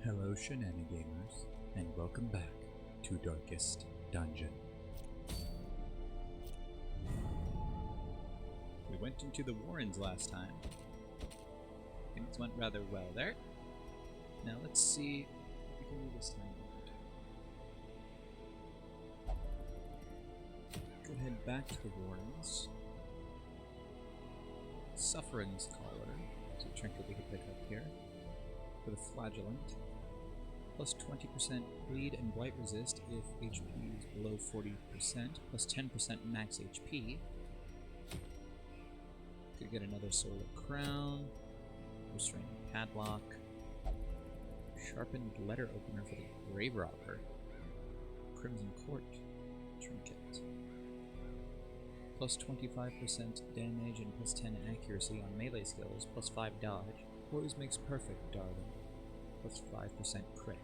Hello Shenanigamers, and welcome back to Darkest Dungeon. We went into the Warrens last time. Things went rather well there. Now let's see what we can do this time around. Go ahead back to the Warrens. Suffering's Collar. There's a trinket we can pick up here. For the Flagellant. Plus 20% bleed and blight resist if HP is below 40%, plus 10% max HP. Could get another Solar Crown, Restraining Padlock, Sharpened Letter Opener for the Grave Robber, Crimson Court Trinket. Plus 25% damage and plus 10 accuracy on melee skills, plus 5 dodge. Poise makes perfect, darling. Plus 5% crit.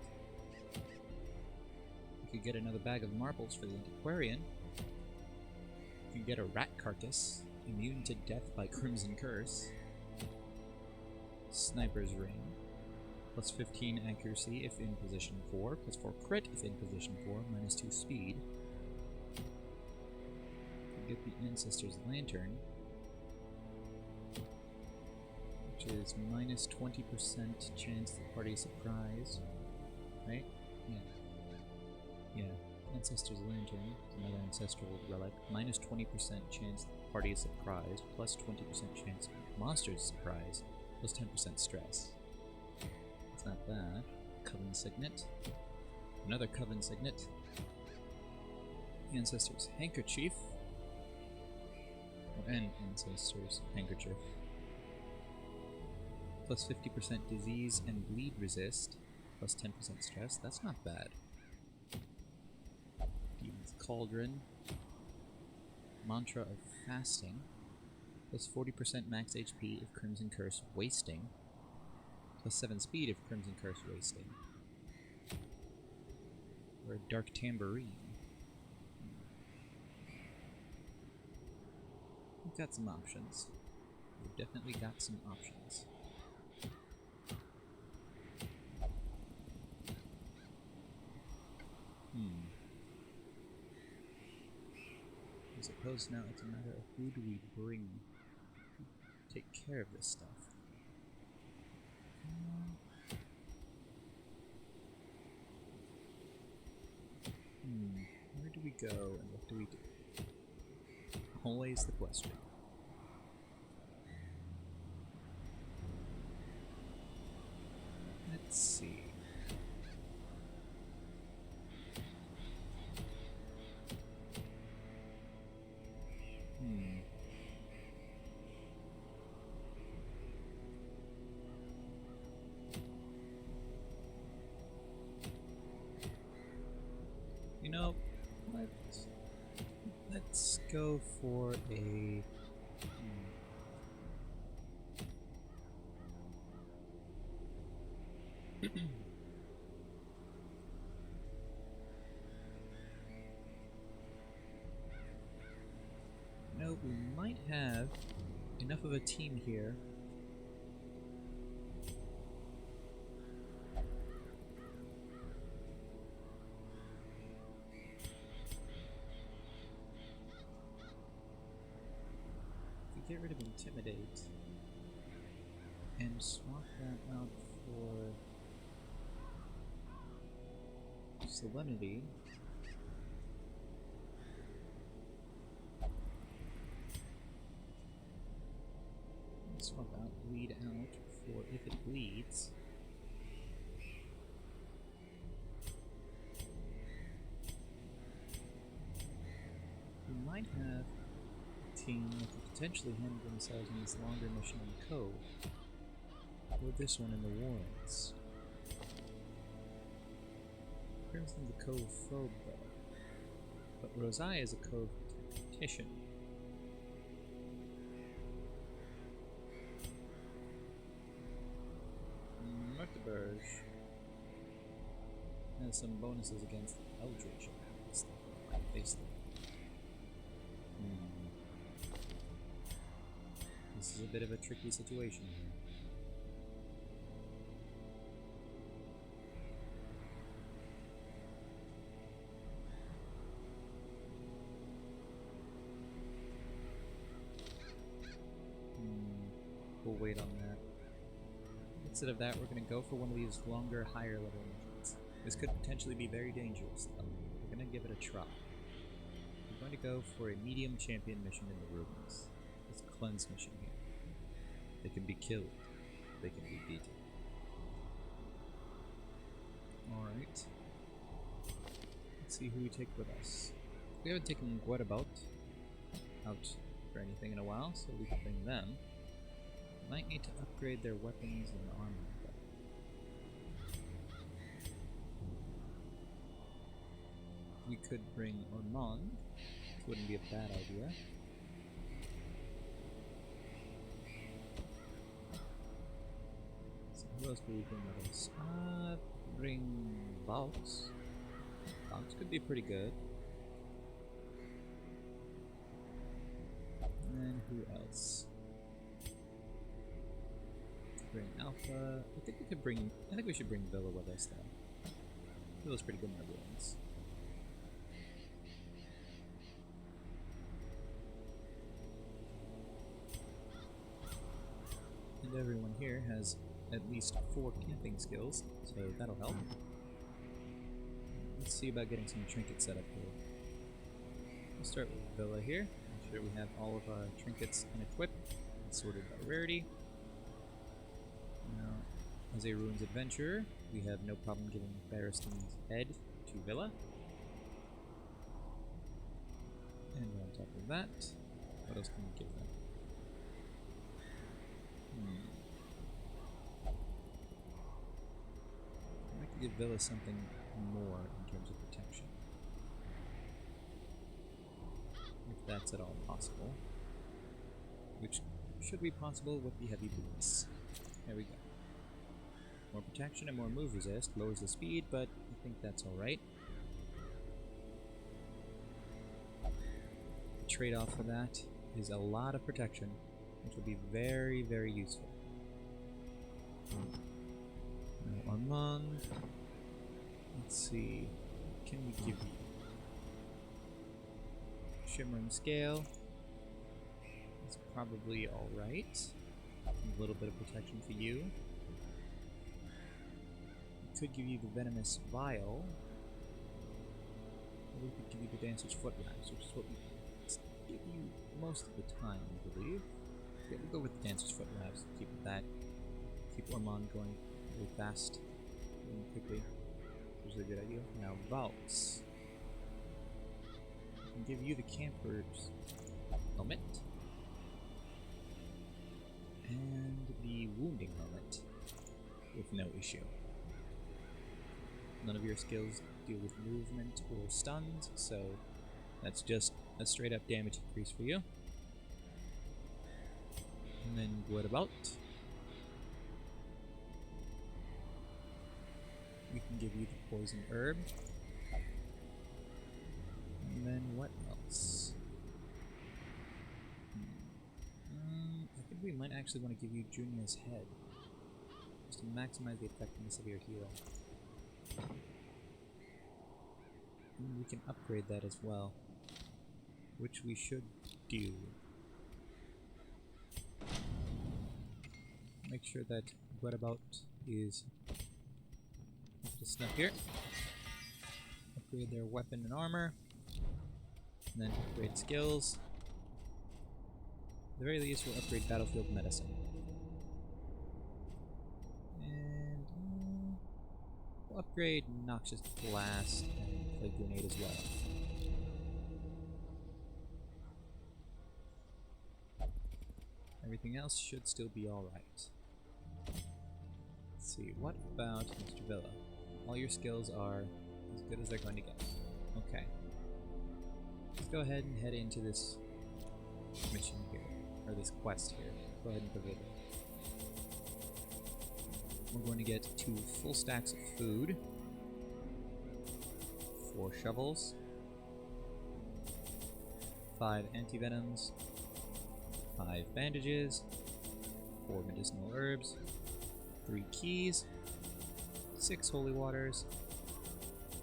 You could get another bag of marbles for the Antiquarian. You can get a rat carcass, immune to death by Crimson Curse. Sniper's Ring. Plus 15 accuracy if in position 4, plus 4 crit if in position 4, minus 2 speed. You can get the Ancestor's Lantern, which is minus 20% chance the party is surprised. Right? Yeah. Ancestor's Lantern, another ancestral relic, minus 20% chance the party is surprised, plus 20% chance monster is surprised, plus 10% stress. It's not bad. Coven Signet. Another Coven Signet. Ancestor's Handkerchief. Or an Ancestor's Handkerchief. Plus 50% disease and bleed resist, plus 10% stress. That's not bad. Demon's Cauldron. Mantra of Fasting. Plus 40% max HP if Crimson Curse Wasting. Plus 7 speed if Crimson Curse Wasting. Or a Dark Tambourine. We've got some options. We've definitely got some options. I suppose now it's a matter of who do we bring to take care of this stuff. Where do we go and what do we do? Always the question. Let's see. You know, let's go for a... No, we might have enough of a team here. Get rid of Intimidate and swap that out for Solemnity. And swap out Bleed out for if it bleeds. We might have team that could potentially handle themselves in this longer mission in the Cove, or this one in the Warrens. Crimson's a Cove phobe though, but Rosai is a Cove tactician. Merteberge has some bonuses against Eldritch attacks that face them. This is a bit of a tricky situation here. wait on that. Instead of that, we're going to go for one of these longer, higher level missions. This could potentially be very dangerous, though. We're going to give it a try. We're going to go for a medium champion mission in the ruins. This cleanse mission here. They can be killed. They can be beaten. Alright. Let's see who we take with us. We haven't taken Guadabout out for anything in a while, so we can bring them. Might need to upgrade their weapons and armor. We could bring Ormond, which wouldn't be a bad idea. So who else could we bring with us? Bring Vaux. Vaux could be pretty good. And then who else? Bring Alpha. I think we could bring. I think we should bring Villa with us though. Villa's pretty good in the ruins. And everyone here has at least 4 camping skills, so that'll help. Let's see about getting some trinkets set up here. We'll start with Villa here. Make sure we have all of our trinkets unequipped and sorted by rarity. Now, as a ruins adventurer, we have no problem giving Barristan's head to Villa. And on top of that, what else can we give them? I might give Villa something more in terms of protection. If that's at all possible. Which should be possible with the heavy boots. There we go. More protection and more move resist lowers the speed, but I think that's alright. The trade-off for that is a lot of protection, which will be very, very useful. Now, Armand. Let's see. What can we give you? Shimmering Scale. It's probably alright. A little bit of protection for you. We could give you the Venomous Vial. Or we could give you the Dancer's Foot Wraps, which is what we give you most of the time, I believe. Yeah, we'll go with the Dancer's Foot Wraps. Keep that. Keep Ormond going really fast and quickly. Which is a good idea. Now, Vaux. I can give you the Camper's Helmet. And the Wounding Helmet. With no issue. None of your skills deal with movement or stuns, so that's just a straight up damage increase for you. And then what about? We can give you the Poison Herb. And then what else? I think we might actually want to give you Junia's Head. Just to maximize the effectiveness of your heal. And we can upgrade that as well. Which we should do. Make sure that Guadabout is up to snuff here. Upgrade their weapon and armor. And then upgrade skills. At the very least, we'll upgrade Battlefield Medicine. And we'll upgrade Noxious Blast and Plague Grenade as well. Everything else should still be alright. Let's see, what about Mr. Villa? All your skills are as good as they're going to get. Okay. Let's go ahead and head into this mission here, or this quest here. Go ahead and proceed. We're going to get 2 full stacks of food, 4 shovels, 5 antivenoms, 5 bandages, 4 medicinal herbs, 3 keys, 6 holy waters,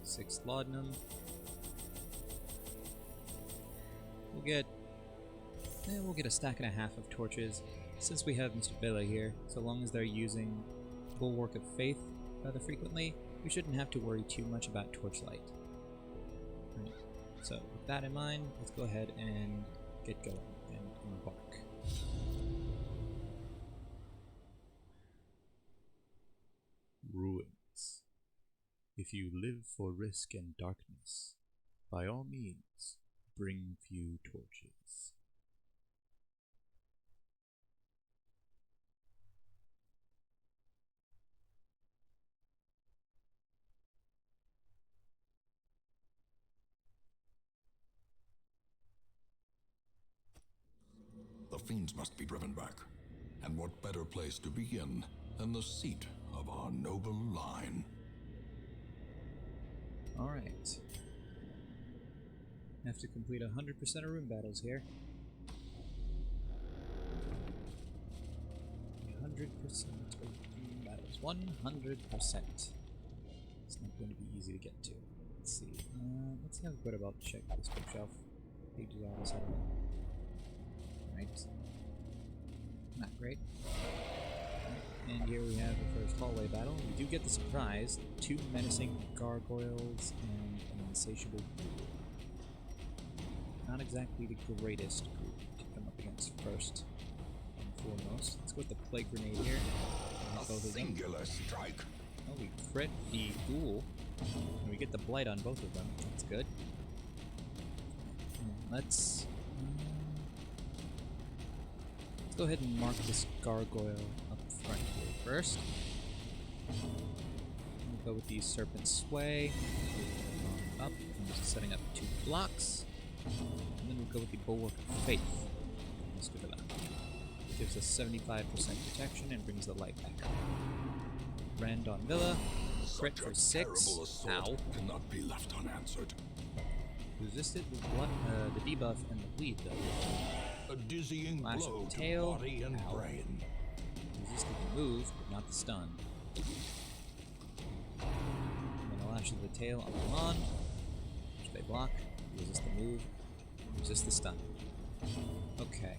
6 laudanum. We'll get a stack and a half of torches, Since we have Mr. Villa here, so long as they're using Bulwark of Faith rather frequently, we shouldn't have to worry too much about Torchlight. Right. So, with that in mind, let's go ahead and get going and embark. Ruins. If you live for risk and darkness, by all means, bring few torches. The fiends must be driven back. And what better place to begin than the seat of our noble line? Alright. Have to complete 100% of room battles here. 100% of room battles. 100%. It's not going to be easy to get to. Let's see. Let's have a bit about check this bookshelf. Pages out of settlement. Right. Not great. And here we have the first hallway battle. We do get the surprise. 2 menacing gargoyles and an insatiable ghoul. Not exactly the greatest group to come up against first and foremost. Let's go with the plague grenade here. A singular strike. Oh, we crit the ghoul. And we get the blight on both of them. That's good. Let's go ahead and mark this gargoyle up front here first. We'll go with the Serpent Sway. Up, and setting up 2 blocks. And then we'll go with the Bulwark of Faith. Let's go to that. Gives us 75% protection and brings the light back up. Rand on Villa. Crit for 6. Ow. Cannot be left unanswered. Resisted the debuff and the bleed though. A dizzying Lash blow of the tail. to body and Ow. brain. Resisted the move, but not the stun. And then a lash of the tail on them on. Which they block. Resist the move. Resist the stun. Okay.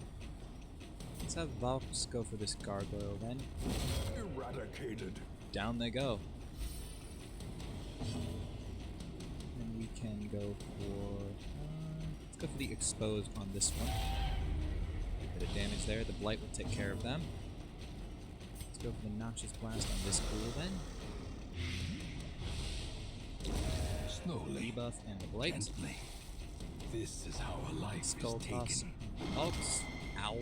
Let's have Valks go for this gargoyle then. Eradicated. Down they go. And we can go for... let's go for the exposed on this one. A bit of damage there. The blight will take care of them. Let's go for the noxious blast on this ghoul then. Slowly. Debuff and the blight. Gently. This is how a life Skull is toss. taken. Valks. Ow.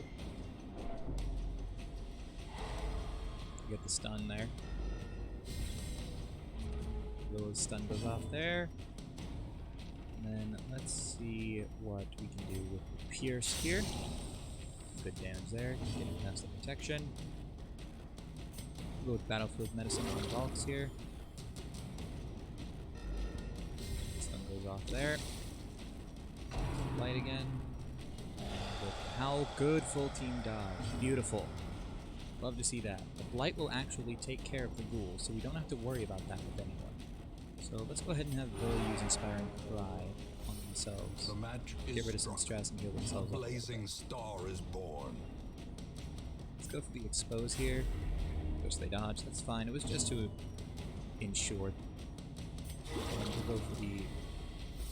Get the stun there. Lilla's stun goes off there. And then let's see what we can do with the Pierce here. Good damage there, getting past the protection. We'll go with Battlefield Medicine on Valks here. Stun goes off there. Light again. And with how good full team dodge. Beautiful. Love to see that. The Blight will actually take care of the ghouls, so we don't have to worry about that with anyone. So let's go ahead and have Villa use Inspiring Cry on themselves. The match is Get rid of some struck. stress and heal themselves A up. blazing star is born. Let's go for the Expose here. Of course they dodge, that's fine. It was just to ensure. And we'll go for the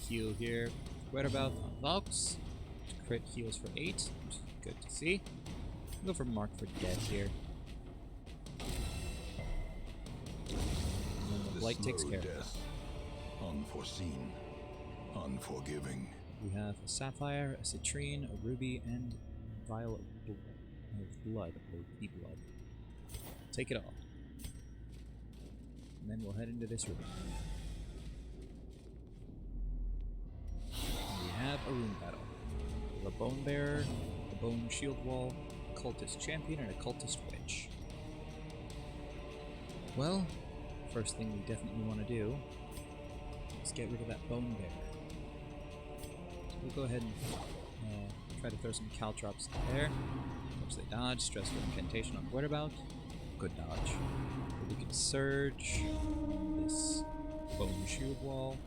heal here. Whereabouts on Valks. Crit heals for 8, which is good to see. We'll go for Mark for Dead here. And then the Blight takes care of that. Death. Unforeseen. Unforgiving. We have a Sapphire, a Citrine, a Ruby, and a Vial of Blood, or E-Blood. Take it all. And then we'll head into this room. And we have a room battle. The Bone Bearer, the Bone Shield Wall, a Cultist Champion, and a Cultist Witch. Well, first thing we definitely want to do is get rid of that Bone Bearer. So we'll go ahead and try to throw some Caltrops there. Which they dodge. Stressful Incantation on Whereabout. Good dodge. But we can Surge this Bone Shield Wall.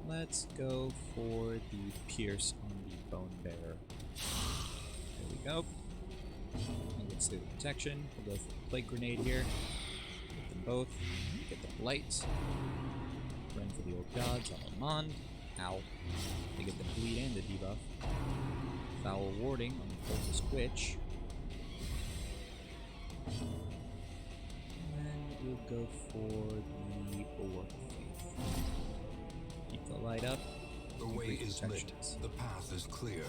Let's go for the Pierce on the Bone Bearer. There we go. And get Slew Protection. We'll go for the Plague Grenade here. Get them both. Get the Blight. Run for the Old Gods on Armand. Ow. They get the Bleed and the debuff. Foul Warding on the Cultist Witch. And we'll go for the Bulwark of Faith. Keep the light up. The way is lit. The path is clear.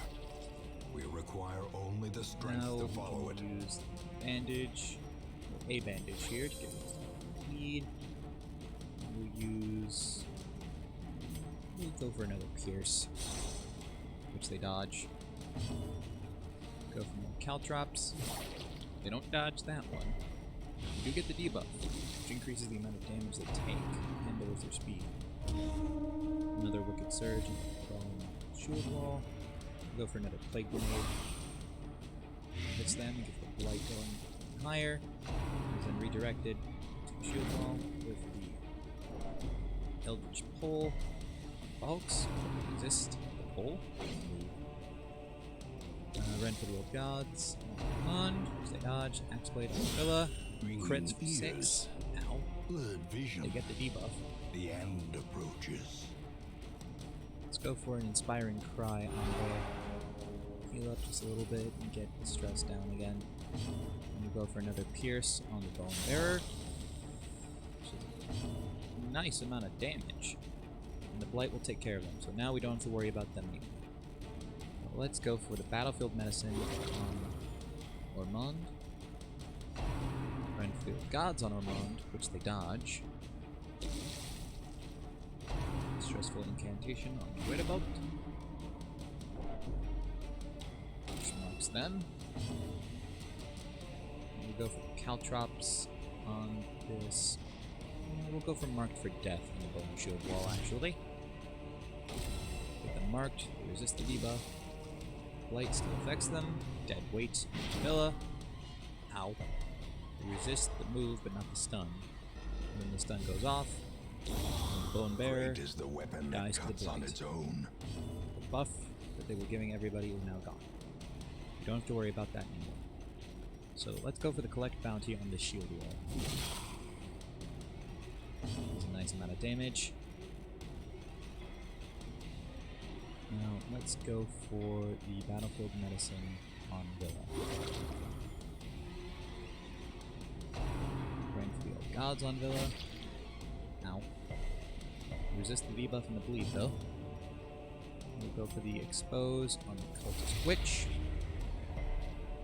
We require only the strength to follow it. Use bandage, or a bandage here to get speed. We'll go for another pierce, which they dodge. Go for more caltrops. They don't dodge that one. You do get the debuff, which increases the amount of damage they take and lowers their speed. Another Wicked Surge and Shield Wall. Go for another Plague Grenade. Hits them, get the Blight going higher. And then redirected to the Shield Wall with the Eldritch Pull. Bulks, resist the pull. Run for the Old Gods. On, they dodge. Axe Blade on Villa. Crits for 6. Ow. Blurred vision. They get the debuff. The end approaches. Let's go for an Inspiring Cry on the heal up just a little bit and get the stress down again. And we go for another Pierce on the Bone Bearer. Which is a nice amount of damage. And the Blight will take care of them, so now we don't have to worry about them anymore. Let's go for the Battlefield Medicine on Ormond. Run for the Gods on Ormond, which they dodge. Stressful Incantation on Ridderbolt, which marks them. And we go for Caltrops on this. We'll go for Marked for Death on the Bone Shield Wall, actually. Get them marked, they resist the debuff. Blight still affects them. Dead Weight on Villa. Ow. They resist the move, but not the stun. And then the stun goes off. And the Bone Bearer Great is the weapon dies that to the cuts on Blight. its own. The buff that they were giving everybody is now gone. You don't have to worry about that anymore. So let's go for the Collect Bounty on the Shield Wall. Does a nice amount of damage. Now let's go for the Battlefield Medicine on Villa. Run for the Old Gods on Villa. Ow. Resist the debuff and the bleed though. We'll go for the Expose on the Cultist Witch.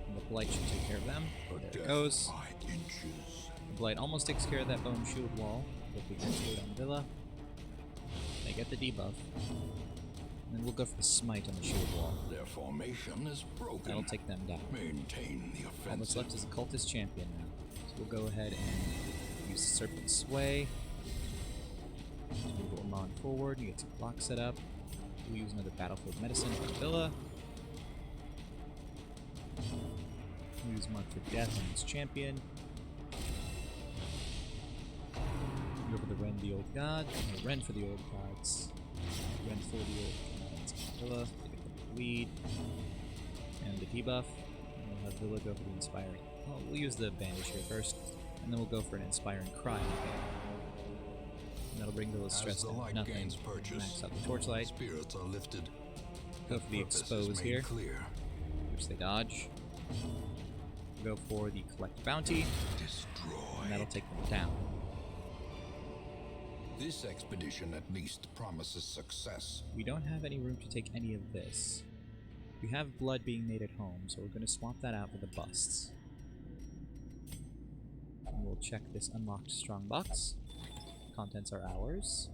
And the Blight should take care of them. There it goes. By inches. The Blight almost takes care of that Bone Shield Wall. With the Exploit on Villa. They get the debuff. And then we'll go for the Smite on the Shield Wall. Their formation is broken. That'll take them down. Maintain the offensive. All that's left is the Cultist Champion now. So we'll go ahead and use Serpent Sway. Move Ormond forward and get some blocks set up. We'll use another Battlefield Medicine on Villa. We'll use Mark for Death on this champion. Go for the Ren the Old God. No, Ren for the Old Gods. Ren for the Old Gods. Villa. They get the bleed. And the debuff. And we'll have Villa go for the Inspiring. Well, we'll use the bandage here first. And then we'll go for an Inspiring Cry. And that'll bring Villa's stress down. Nothing. Max out the Torchlight. Spirits are lifted. Go for the Expose here. Clear. Which they dodge. Go for the Collect Bounty. Destroy. And that'll take them down. This expedition at least promises success. We don't have any room to take any of this. We have blood being made at home, so we're going to swap that out for the busts. And we'll check this unlocked strong box. Contents are ours.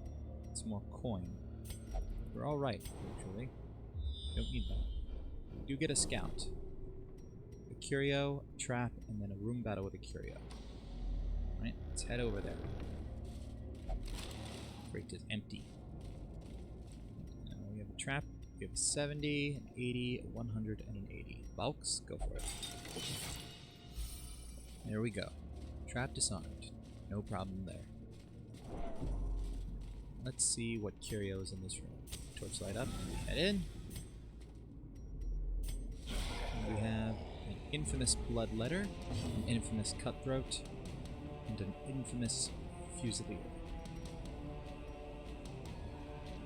Some more coin. We're alright, actually. Don't need that. We do get a scout. A curio, a trap, and then a room battle with a curio. Alright, let's head over there. Freight is empty. We have a trap. We have a 70, an 80, a 100, and an 80. Bulks, go for it. There we go. Trap disarmed. No problem there. Let's see what curios in this room. Torchlight up, and we head in. And we have an infamous bloodletter, an infamous cutthroat, and an infamous fusilier.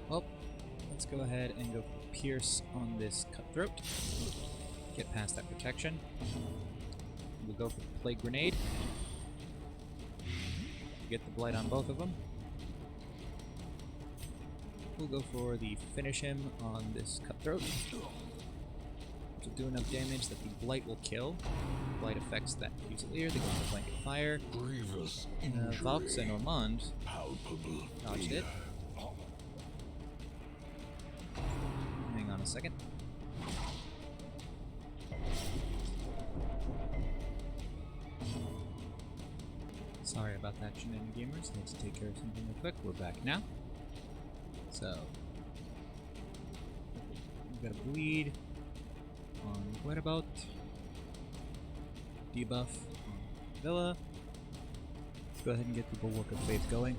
Well, let's go ahead and go for pierce on this cutthroat. Get past that protection. We'll go for the plague grenade. Get the blight on both of them. We'll go for the finish him on this cutthroat. Which will do enough damage that the blight will kill. Blight affects that fusilier. They go into blanket fire. Grievous Vox and Ormond palpable dodged it. Hang on a second. Sorry about that, Shenanigamers. Need to take care of something real quick. We're back now. So, we've got a bleed on Whereabout. Debuff on Villa. Let's go ahead and get the Bulwark of Faith going.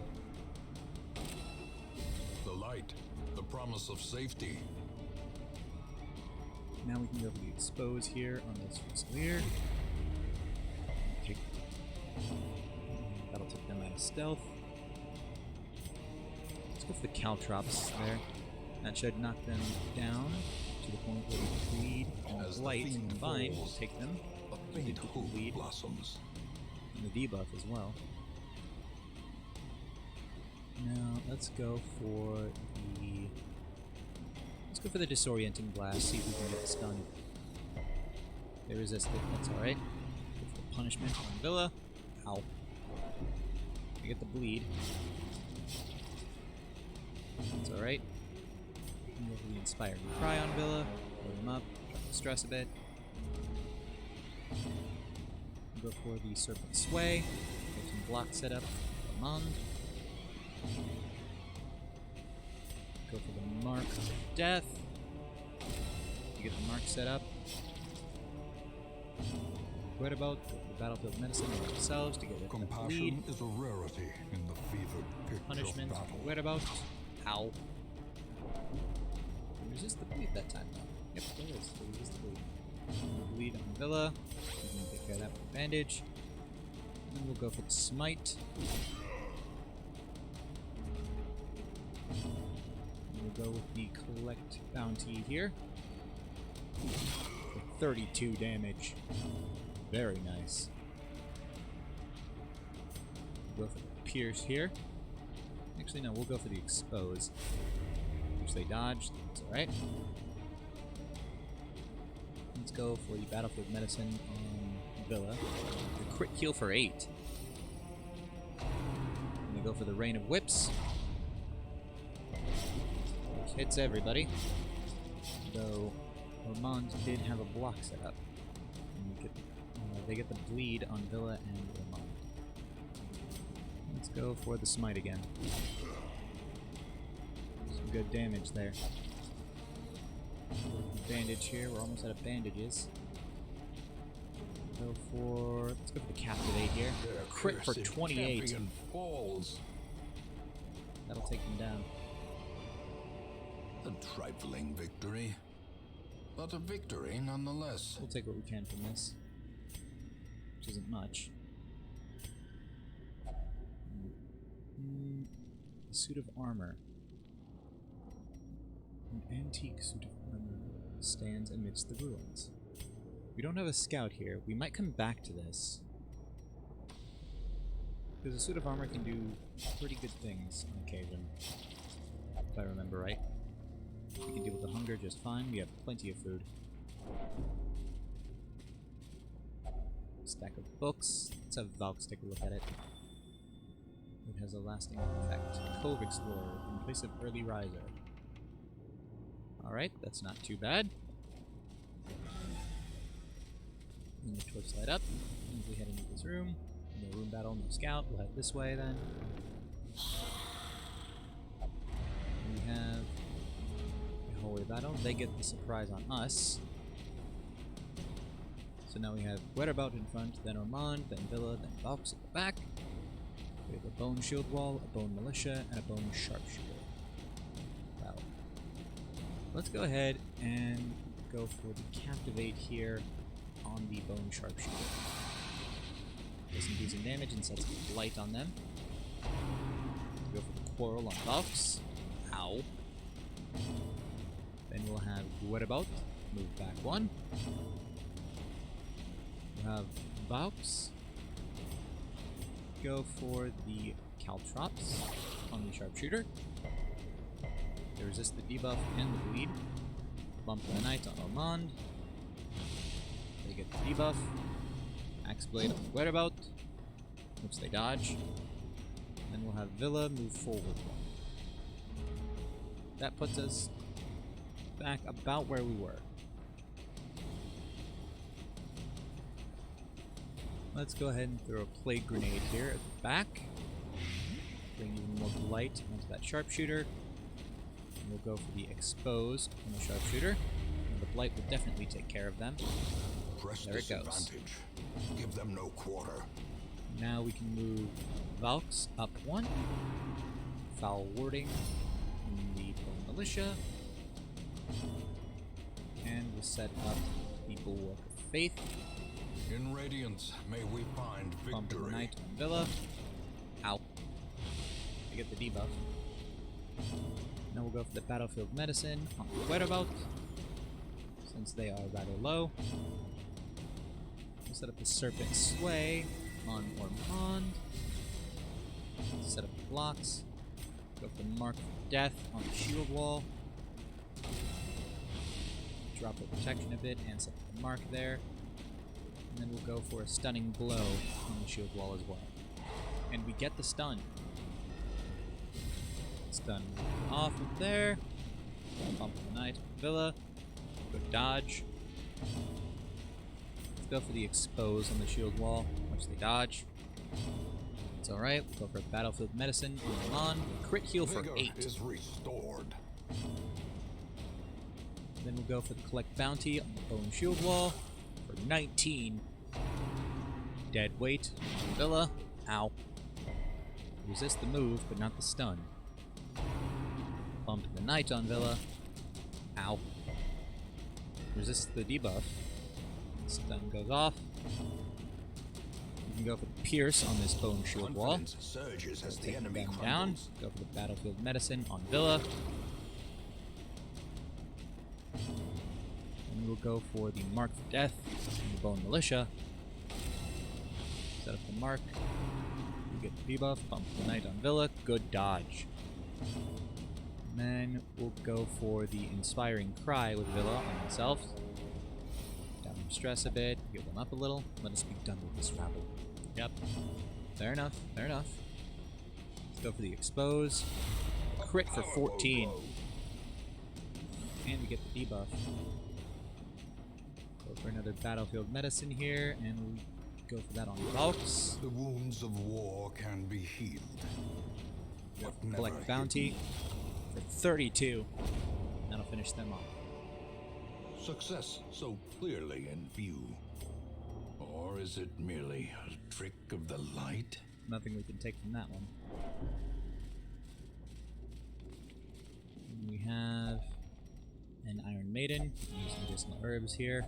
The light, the promise of safety. Now we can go for the expose here on this Fusilier. That'll take them out of stealth. Let's go for the Caltrops there. That should knock them down to the point where we bleed and blight combined will take them. A faint hope blossoms. And the debuff as well. Now let's go for the disorienting blast, see if we can get the stun. They resist it, that's alright. Go for the punishment on Villa. Ow. We get the bleed. That's alright. Go for the inspired cry on Villa. Load him up, drop the stress a bit. Go for the serpent sway. Get some block set up. Armand. Go for the mark of death. You get the mark set up. Whereabout the battlefield medicine on themselves to get rid of the bleed. Compassion is a rarity in the fevered pitch Punishment of battle. on Whereabout. Ow. Resist the bleed that time though. Yep, there is. So resist the bleed. Bleed on Villa. We can take care of that with bandage. And then we'll go for the smite. We'll go with the collect bounty here. For 32 damage. Very nice. We'll go for the pierce here. Actually, no, we'll go for the expose. Which they dodged. That's alright. Let's go for the battlefield medicine on Villa. The crit heal for 8. And we go for the rain of whips. Which hits everybody. Though Ormond did have a block set up. And we get, they get the bleed on Villa and Ormond. Let's go for the smite again. Some good damage there. Bandage here. We're almost out of bandages. Let's go for the captivate here. Crit for 28. Falls. That'll take them down. A trifling victory, but a victory nonetheless. We'll take what we can from this, which isn't much. A suit of armor. An antique suit of armor stands amidst the ruins. We don't have a scout here. We might come back to this. Because a suit of armor can do pretty good things on occasion. If I remember right. We can deal with the hunger just fine. We have plenty of food. Stack of books. Let's have Valks take a look at it. It has a lasting effect. Cove Explorer in place of Early Riser. Alright, that's not too bad. And the torch light up. And we head into this room. No room battle, no scout. We'll head this way then. We have a hallway battle. They get the surprise on us. So now we have Whereabout in front, then Ormond, then Villa, then Valks at the back. We have a bone shield wall, a bone militia, and a bone sharpshooter. Wow. Let's go ahead and go for the captivate here on the Bone Sharpshooter. Doesn't do some damage and sets Blight on them. Go for the Quarrel on Valks. Ow. Then we'll have Whereabout. Move back one. We'll have Valks. Go for the Caltrops on the Sharpshooter. They resist the debuff and the bleed. Bump the Knight on Ormond. They get the debuff. Axe Blade on Whereabout, which they dodge. Then we'll have Villa move forward one. That puts us back about where we were. Let's go ahead and throw a Plague Grenade here at the back. Bring even more Blight onto that Sharpshooter. And we'll go for the Expose on the Sharpshooter. And the Blight will definitely take care of them. Press There it goes. disadvantage. Give them no quarter. Now we can move Valks up one. Foul Warding in the Bone Militia. And we'll set up the Bulwark of Faith. In Radiance, may we find Bump the victory. Knight on Villa. Ow. I get the debuff. Now we'll go for the Battlefield Medicine on Whereabout, since they are rather low. We'll set up the Serpent Sway on Ormond. Set up the blocks. Go for the Mark of Death on the Shield Wall. Drop the protection a bit and set up the mark there. And then we'll go for a Stunning Blow on the Shield Wall as well. And we get the stun. Stun off of there. Bump the Knight on Villa. Good dodge. Let's go for the Expose on the Shield Wall, which they dodge. It's alright. We'll go for a Battlefield Medicine on Milan. Crit heal for Vigor 8. is restored. Then we'll go for the Collect Bounty on the Bone Shield Wall for 19. Dead Weight on Villa. Ow. Resist the move, but not the stun. Bump the Knight on Villa. Ow. Resist the debuff. Stun goes off. You can go for the Pierce on this Bone Shield Wall. Confidence surges as the Take enemy them down. crumbles. Go for the Battlefield Medicine on Villa. And we'll go for the Mark of Death on the Bone Militia. Set up the mark. We get the debuff. Bump the Knight on Villa. Good dodge. And then we'll go for the Inspiring Cry with Villa on himself. Down him stress a bit. Heal them up a little. Let us be done with this rabble. Yep. Fair enough. Fair enough. Let's go for the Expose. Crit for 14. And we get the debuff. Go for another Battlefield Medicine here, and we'll go for that on Valks. The wounds of war can be healed. But never Collect Bounty for 32. That'll finish them off. Success so clearly in view. Or is it merely a trick of the light? Nothing we can take from that one. And we have an Iron Maiden. Use medicinal herbs here.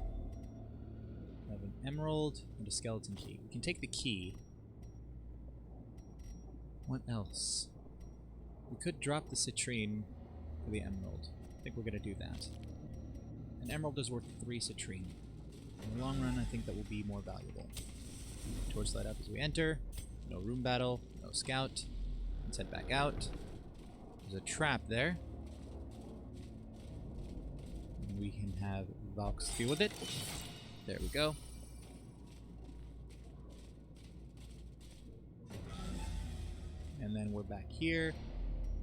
We have an Emerald and a Skeleton Key. We can take the key. What else? We could drop the Citrine for the Emerald. I think we're going to do that. An Emerald is worth 3 Citrine. In the long run, I think that will be more valuable. Torchlight up as we enter. No room battle, no scout. Let's head back out. There's a trap there. And we can have Valks deal with it. There we go. And then we're back here.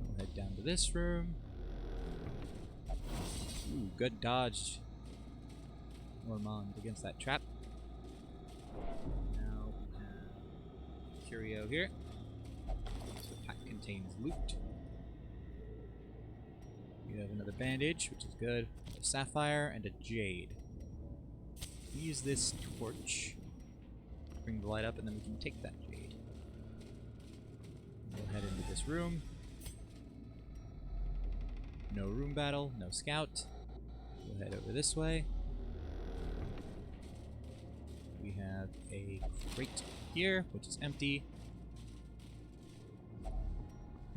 We'll head down to this room. Ooh, good dodge. Ormond against that trap. Now we have Curio here. So the pack contains loot. We have another bandage, which is good. A sapphire and a jade. Use this torch. Bring the light up, and then we can take that jade. We'll head into this room. No room battle, no scout. We'll head over this way. a crate here, which is empty.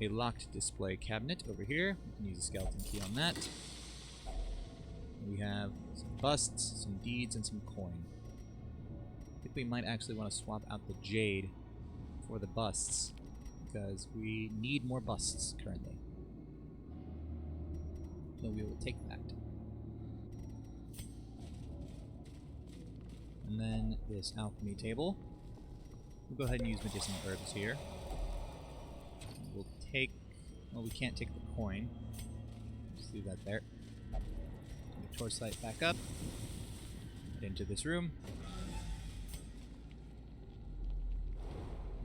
A locked display cabinet over here. We can use a skeleton key on that. We have some busts, some deeds, and some coin. I think we might actually want to swap out the jade for the busts, because we need more busts currently. So we will take that. And then this alchemy table. We'll go ahead and use medicinal herbs here. We'll take... well, we can't take the coin. Just leave that there. Turn the torchlight back up. Head into this room.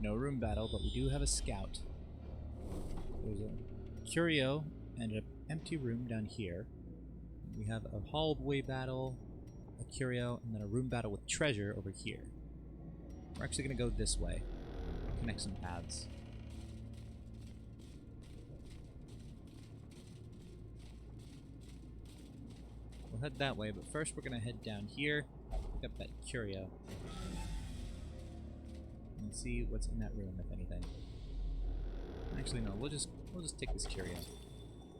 No room battle, but we do have a scout. There's a curio and an empty room down here. We have a hallway battle, a curio, and then a room battle with treasure over here. We're actually going to go this way. Connect some paths. We'll head that way, but first we're going to head down here, pick up that curio, and see what's in that room, if anything. Actually, no, we'll just take this curio.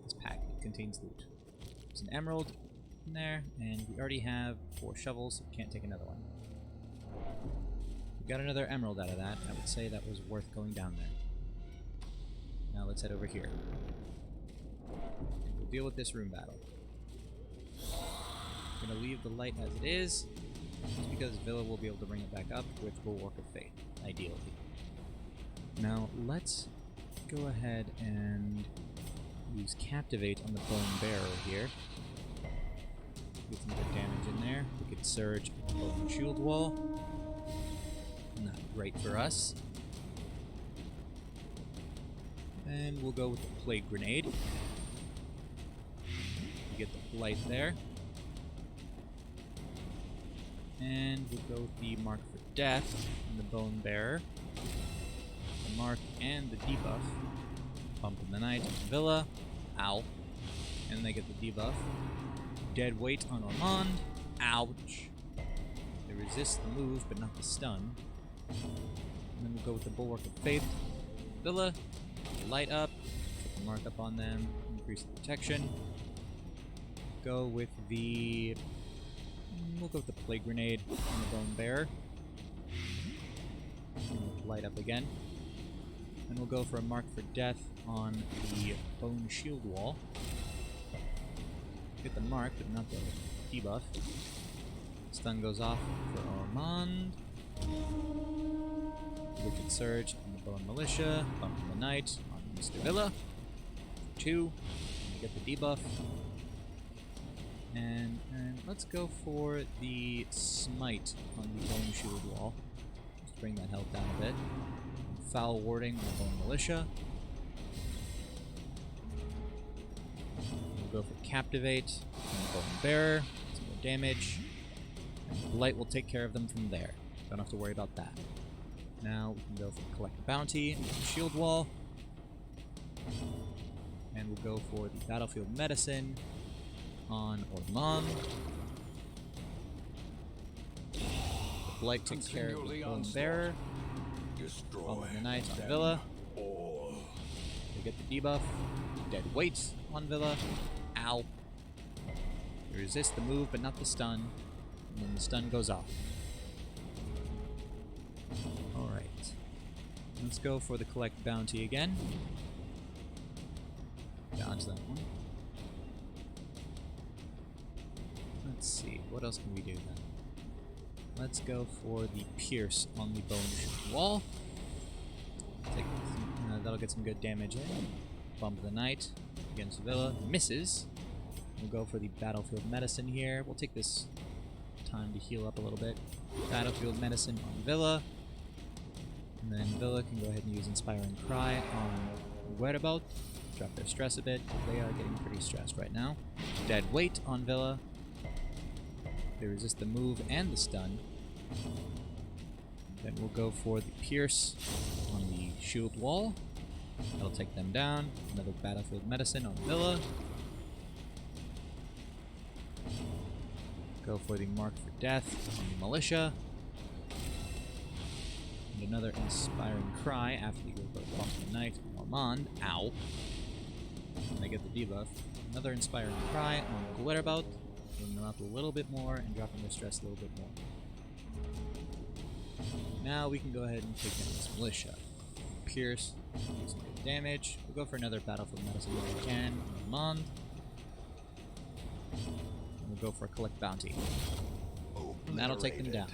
This pack, it contains loot. There's an emerald in there, and we already have 4 shovels, so we can't take another one. We got another emerald out of that. I would say that was worth going down there. Now let's head over here. And we'll deal with this room battle. I'm going to leave the light as it is, just because Villa will be able to bring it back up with Bulwark of Faith, ideally. Now, let's go ahead and use Captivate on the Bone Bearer here. Get some good damage in there. We could Surge on the Bone Shield Wall. Not great for us. And we'll go with the Plague Grenade. Get the Blight there. And we'll go with the Mark for Death on the Bone Bearer. The Mark and the debuff. Bump in the Night on Villa. Ow. And they get the debuff. Dead Weight on Ormond. Ouch. They resist the move, but not the stun. And then we'll go with the Bulwark of Faith. Villa. Light up. Put the mark up on them. Increase the protection. Go with the... we'll go with the Plague Grenade on the Bone Bearer. Light up again. And we'll go for a Mark for Death on the Bone Shield Wall. Get the mark, but not the debuff. Stun goes off for Ormond. Wicked Surge on the Bone Militia. Bump in the Night on Mr. Villa. 2. Get the debuff. And let's go for the Smite on the Bone Shield Wall. Just bring that health down a bit. Foul Warding on the Bone Militia. We'll go for Captivate on the Bone Bearer. Some more damage. And Blight will take care of them from there. Don't have to worry about that. Now we can go for Collect Bounty on the Shield Wall. And we'll go for the Battlefield Medicine on Ormond. The Blight takes care of the Bone Bearer. Bump in the Night on Villa. They get the debuff. Dead Weight on Villa. Ow. They resist the move, but not the stun. And then the stun goes off. Alright. Let's go for the Collect Bounty again. Dodge that one. Let's see, what else can we do then? Let's go for the Pierce on the Bone Shield Wall. Take some, that'll get some good damage in. Bump of the Night against Villa. Misses. We'll go for the Battlefield Medicine here. We'll take this time to heal up a little bit. Battlefield Medicine on Villa. And then Villa can go ahead and use Inspiring Cry on Whereabout. Drop their stress a bit. They are getting pretty stressed right now. Dead Weight on Villa. They resist the move and the stun. Then we'll go for the Pierce on the Shield Wall. That'll take them down. Another Battlefield Medicine on Villa. Go for the Mark for Death on the Militia. And another inspiring cry after the Falcon Knight on Ormond. Ow. And they get the debuff. Another inspiring cry on Glitterbout, bringing them up a little bit more and dropping their stress a little bit more. Now we can go ahead and take down this militia. Pierce, do some good damage. We'll go for another Battlefield Medicine when we can on Ormond. And we'll go for a Collect Bounty. And that'll take them down.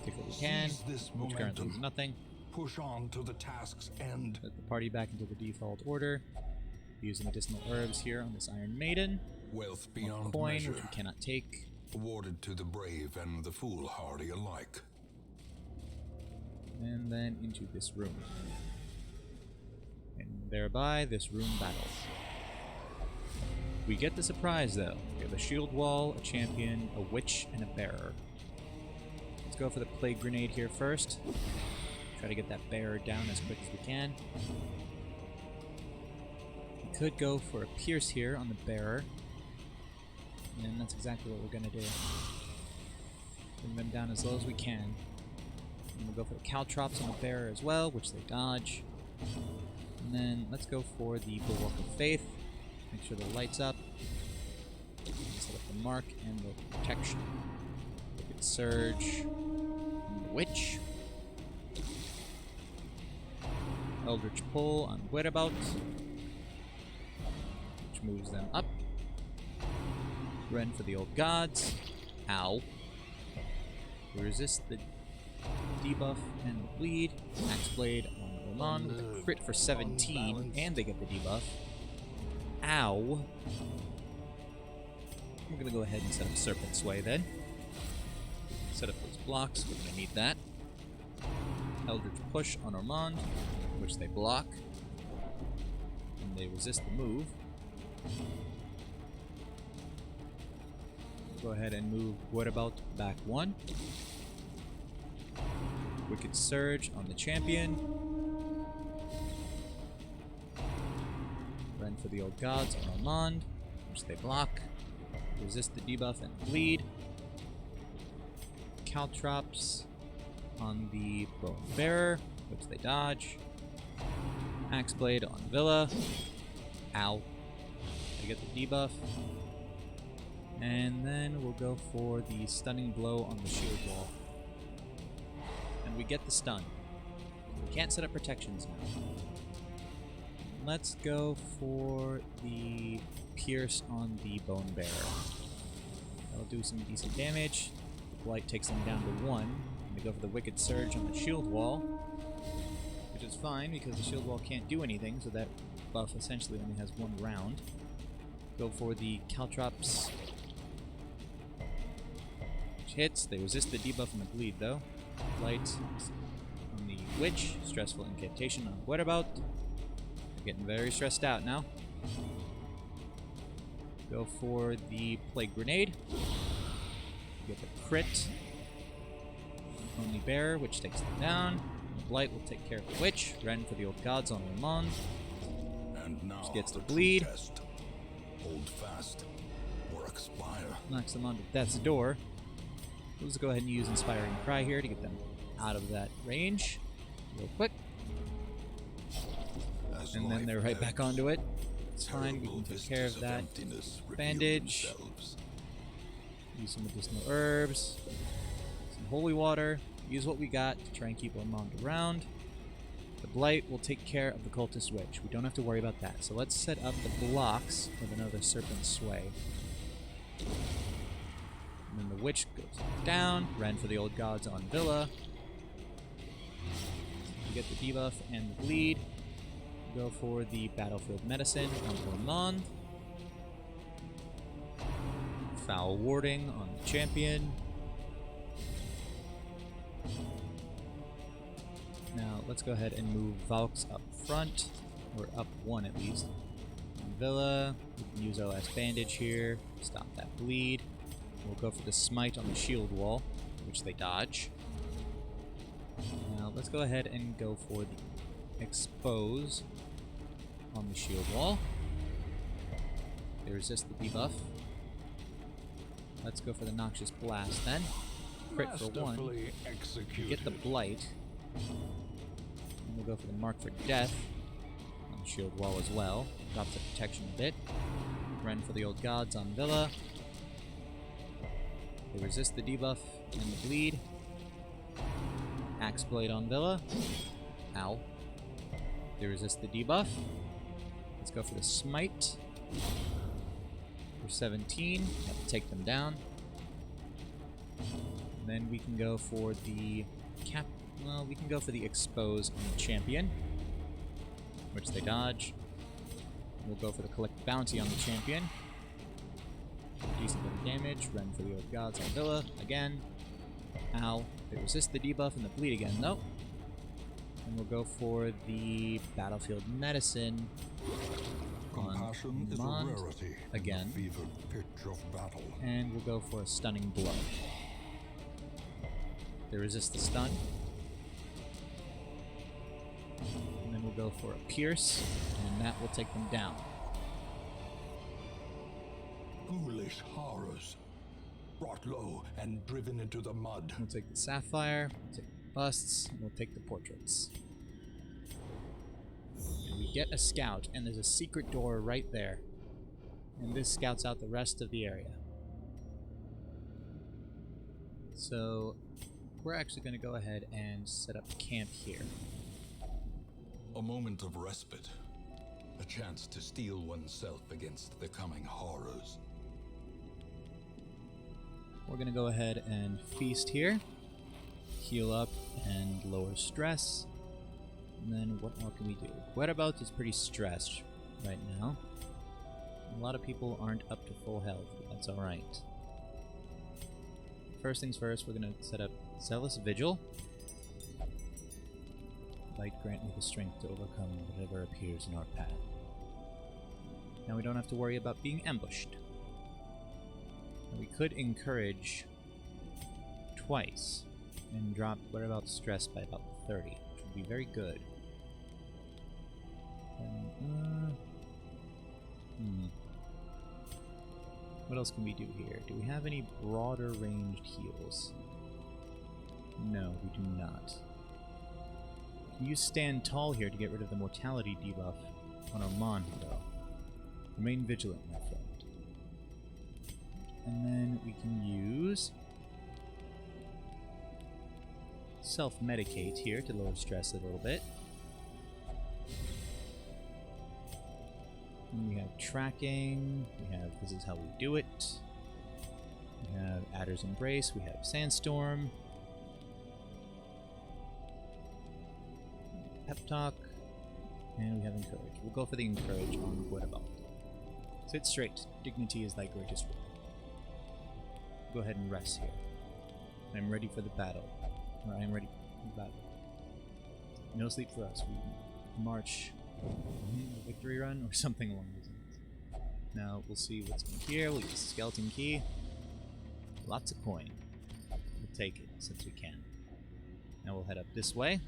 Take what we can, which currently is nothing. Push on to the task's end. Put the party back into the default order. Use medicinal herbs here on this Iron Maiden. Wealth beyond coin, measure, which we cannot take. awarded to the brave and the foolhardy alike. And then into this room. And thereby, this room battles. We get the surprise, though. We have a shield wall, a champion, a witch, and a bearer. Let's go for the plague grenade here first. Try to get that bearer down as quick as we can. We could go for a pierce here on the bearer. And that's exactly what we're going to do. Bring them down as low as we can. And we'll go for the caltrops on the bearer as well, which they dodge. And then let's go for the Bulwark of Faith. Make sure the light's up. Set up the mark and the protection. Wicked Surge. And the Witch. Eldritch Pull on Whereabout, which moves them up. Rend for the Old Gods. Ow. We resist the debuff and the bleed. Axe Blade on Roman with a crit for 17, and they get the debuff. Ow. We're gonna go ahead and set up Serpent Sway then. Set up those blocks, we're gonna need that. Eldritch Push on Ormond, which they block. And they resist the move. Go ahead and move Whereabout back one. Wicked Surge on the champion. Rend for the Old Gods on Ormond, which they block. Resist the debuff and bleed. Caltrops on the Bone Bearer, which they dodge. Axe Blade on Villa. Ow. They get the debuff. And then we'll go for the Stunning Blow on the shield wall. And we get the stun. We can't set up protections now. Let's go for the Pierce on the Bone Bearer. That'll do some decent damage. The Blight takes them down to 1. And we go for the Wicked Surge on the shield wall, which is fine because the shield wall can't do anything, so that buff essentially only has 1 round. Go for the Caltrops, which hits. They resist the debuff and the bleed though. Blight on the Witch, Stressful Incantation on Whereabout. Getting very stressed out now. Go for the Plague Grenade. Get the crit on the Bearer, which takes them down. The Blight will take care of the Witch. Rend for the Old Gods on Ramon. And now Which gets the true bleed. test. Hold fast or expire. Knocks them onto death's door. Let's go ahead and use Inspiring Cry here to get them out of that range. Real quick. As And then life they're right ebbs, back onto it. It's fine, we terrible can take care vistas of that. emptiness reveal Bandage. themselves. Use some medicinal herbs. Some holy water. Use what we got to try and keep Ormond around. The Blight will take care of the Cultist Witch. We don't have to worry about that. So let's set up the blocks with another Serpent Sway. And then the Witch goes down. Rend for the Old Gods on Villa. We get the debuff and the bleed. Go for the Battlefield Medicine on Ormond. Foul Warding on the champion. Now let's go ahead and move Valks up front, or up 1 at least. And Villa, we can use our last bandage here, stop that bleed. We'll go for the Smite on the shield wall, which they dodge. Now let's go ahead and go for the Expose on the shield wall. They resist the debuff. Let's go for the Noxious Blast then. crit for 1. Masterfully executed. Get the Blight. And we'll go for the Mark for Death on the shield wall as well. Drops the protection a bit. Run for the old gods on Villa. They resist the debuff and the bleed. Axe Blade on Villa. Ow. They resist the debuff. Let's go for the Smite. For 17. Have to take them down. And then we can go for the we can go for the Expose on the Champion, which they dodge. We'll go for the Collect Bounty on the Champion. Decent bit of damage. Run for the old gods on Villa again. Ow. They resist the debuff and the bleed again, though. And we'll go for the Battlefield Medicine Compassion is a Mond rarity again. in the fevered pitch of battle. And we'll go for a Stunning Blow. They resist the stun. And then we'll go for a Pierce, and that will take them down. Ghoulish horrors, brought low and driven into the mud. We'll take the Sapphire, we'll take the Busts, and we'll take the Portraits. And we get a Scout, and there's a secret door right there. And this scouts out the rest of the area. So we're actually going to go ahead and set up camp here. A moment of respite. A chance to steel oneself against the coming horrors. We're going to go ahead and feast here. Heal up and lower stress. And then what more can we do? Whereabouts is pretty stressed right now. A lot of people aren't up to full health, but that's alright. First things first, we're going to set up Zealous Vigil. Light grant me the strength to overcome whatever appears in our path. Now we don't have to worry about being ambushed. Now we could encourage twice and drop whereabouts stress by about 30, which would be very good. What else can we do here? Do we have any broader ranged heals? No, we do not. Can you stand tall here to get rid of the mortality debuff on our Mon hero? Remain vigilant, my friend. And then we can use self-medicate here to lower stress a little bit. And we have tracking, we have this is how we do it. We have Adder's Embrace, we have Sandstorm. Pep Talk, and we have Encourage. We'll go for the Encourage on Guerabald. Sit straight, dignity is thy greatest role. Go ahead and rest here. I'm ready for the battle. Or I am ready for the battle. No sleep for us. We march a victory run or something along those lines. Now we'll see what's in here. We'll use Skeleton Key. Lots of coin. We'll take it since we can. Now we'll head up this way.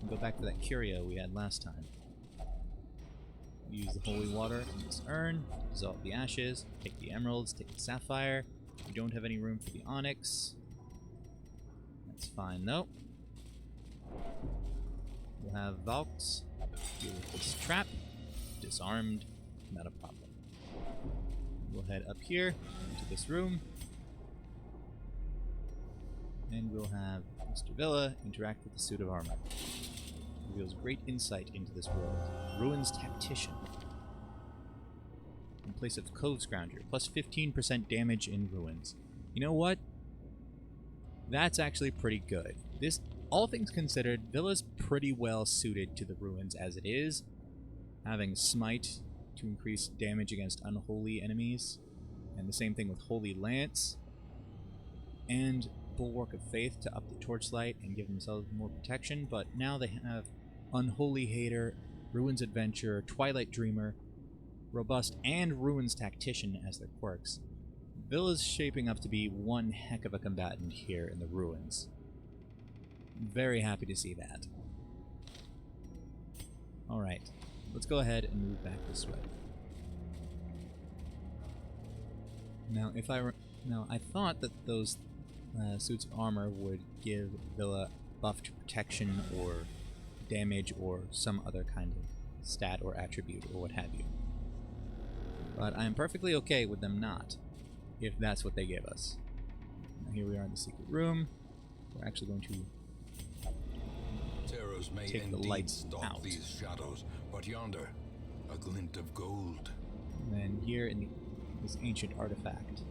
And go back to that curio we had last time. Use the holy water in this urn, dissolve the ashes, take the emeralds, take the sapphire. We don't have any room for the onyx. That's fine though. We'll have Valks deal with this trap. Disarmed, not a problem. We'll head up here into this room. And we'll have Mr. Villa interact with the suit of armor. Reveals great insight into this world. Ruins Tactician. In place of Cove Scrounger, plus 15% damage in ruins. You know what? That's actually pretty good. This, all things considered, Villa's pretty well suited to the ruins as it is. Having Smite to increase damage against unholy enemies, and the same thing with Holy Lance, and Bulwark of Faith to up the Torchlight and give themselves more protection, but now they have Unholy Hater, Ruins Adventurer, Twilight Dreamer, Robust, and Ruins Tactician as their quirks. Villa's shaping up to be one heck of a combatant here in the Ruins. Very happy to see that. Alright, let's go ahead and move back this way. Now, if I Now, I thought that those suits of armor would give Villa buff to protection or damage or some other kind of stat or attribute or what have you. But I am perfectly okay with them not, if that's what they give us. Now here we are in the secret room. We're actually going to Terrors may take the indeed lights stalk out. these shadows, but yonder, a glint of gold. And then here in this ancient artifact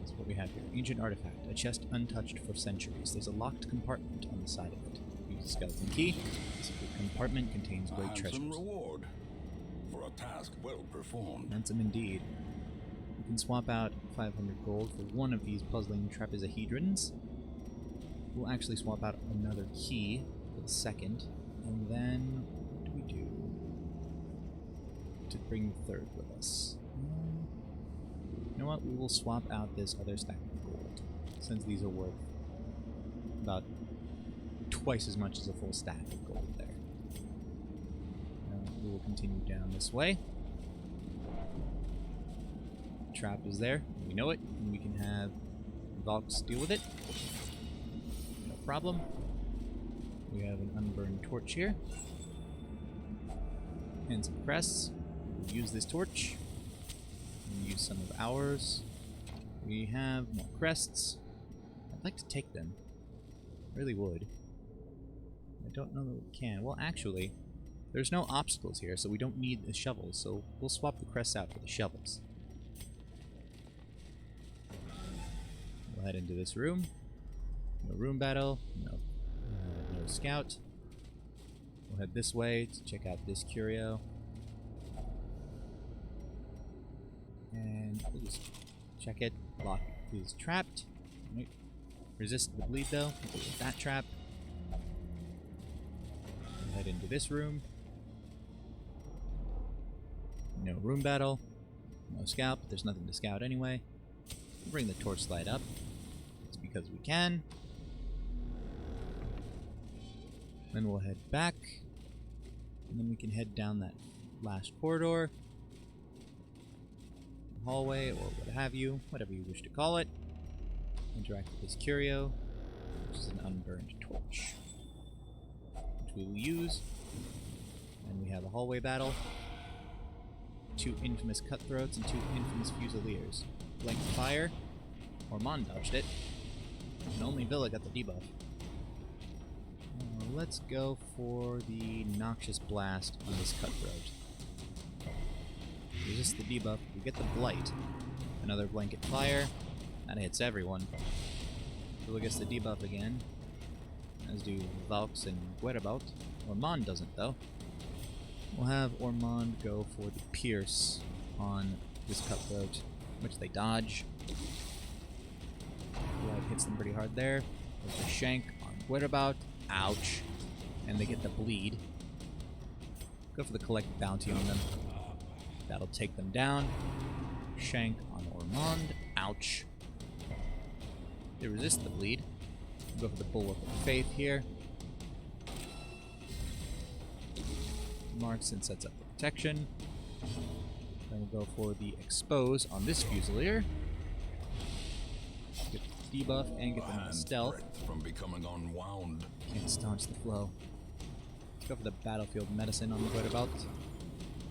is what we have here. Ancient artifact, a chest untouched for centuries. There's a locked compartment on the side of it. Use the skeleton key. The secret compartment contains A great handsome treasures. reward for a task well performed. Handsome indeed. You can swap out 500 gold for one of these puzzling trapezohedrons. We'll actually swap out another key for the second, and then what do we do to bring the third with us? You know what? We will swap out this other stack of gold, since these are worth about twice as much as a full stack of gold there. We will continue down this way. Trap is there. We know it, and we can have Valks deal with it. No problem. We have an unburned torch here. And some crests. We'll use this torch. And use some of ours. We have more crests. I'd like to take them. Really would. I don't know that we can. Well, actually, there's no obstacles here, so we don't need the shovels, so we'll swap the crests out for the shovels. We'll head into this room. No room battle. No scout. We'll head this way to check out this curio. And we'll just check it. Lock is trapped. Right. Resist the bleed though. With that trap. We'll head into this room. No room battle. No scout, but there's nothing to scout anyway. We'll bring the torch slide up. It's because we can. Then we'll head back. And then we can head down that last corridor. Hallway, or what have you. Whatever you wish to call it. Interact with this curio, which is an unburned torch. Which we will use. And we have a hallway battle. 2 infamous cutthroats and 2 infamous fusiliers. Blank fire. Ormond dodged it. And only Villa got the debuff. Let's go for the noxious blast on this cutthroat. Resist the debuff. We get the blight. Another blanket fire. That hits everyone. Villa gets the debuff again. As do Valks and Guerabout. Ormond doesn't though. We'll have Ormond go for the pierce on this cutthroat, which they dodge. Blight hits them pretty hard there. There's the shank on Guerabout. Ouch. And they get the bleed. Go for the collect bounty on them. That'll take them down. Shank on Ormond. Ouch. They resist the bleed. Go for the Bulwark of Faith here. Marks and sets up the protection. Then we'll go for the expose on this Fusilier. Get the debuff and get them into stealth. From becoming unwound. Can't staunch the flow. Let's go for the battlefield medicine on the Guerabout.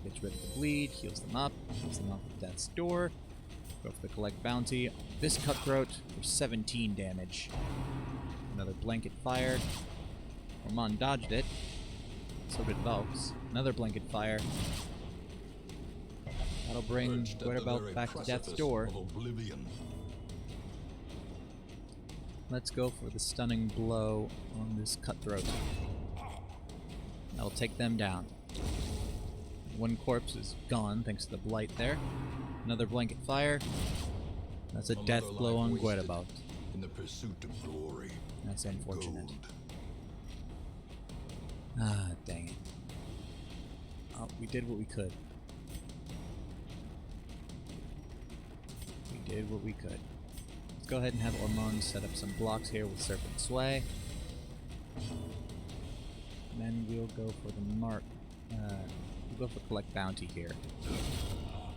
Gets rid of the bleed, heals them up, heals them off with death's door. Go for the collect bounty on this cutthroat for 17 damage. Another blanket fire. Ormond dodged it. So did Valks. Another blanket fire. That'll bring Guerabout back to death's door. Let's go for the stunning blow on this cutthroat. That'll take them down. One corpse is gone thanks to the blight there. Another blanket fire. That's a death blow on Guerabout. In the pursuit of glory. That's unfortunate. Gold. Ah, dang it. Oh, we did what we could. We did what we could. Let's go ahead and have Ormond set up some blocks here with Serpent Sway. And then we'll go for the mark. We'll go for collect bounty here.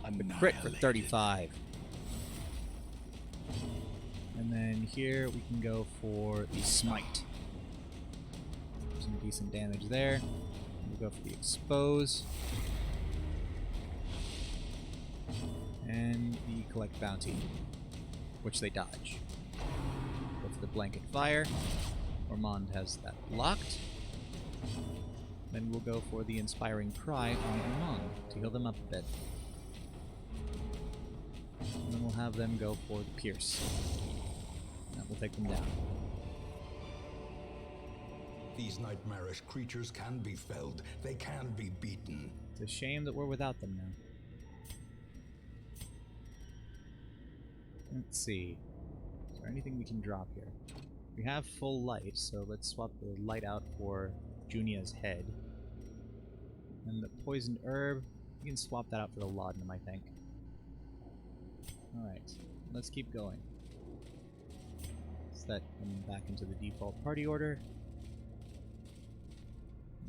The crit for 35. And then here we can go for the Smite. Some decent damage there. We'll go for the Expose. And the Collect Bounty, which they dodge. Go for the Blanket Fire. Ormond has that blocked. Then we'll go for the Inspiring Cry on Ormond to heal them up a bit. And then we'll have them go for the Pierce. That will take them down. These nightmarish creatures can be felled. They can be beaten. It's a shame that we're without them now. Let's see. Is there anything we can drop here? We have full light, so let's swap the light out for Junia's head. And the poisoned herb, we can swap that out for the laudanum, I think. Alright, let's keep going. Set them back into the default party order.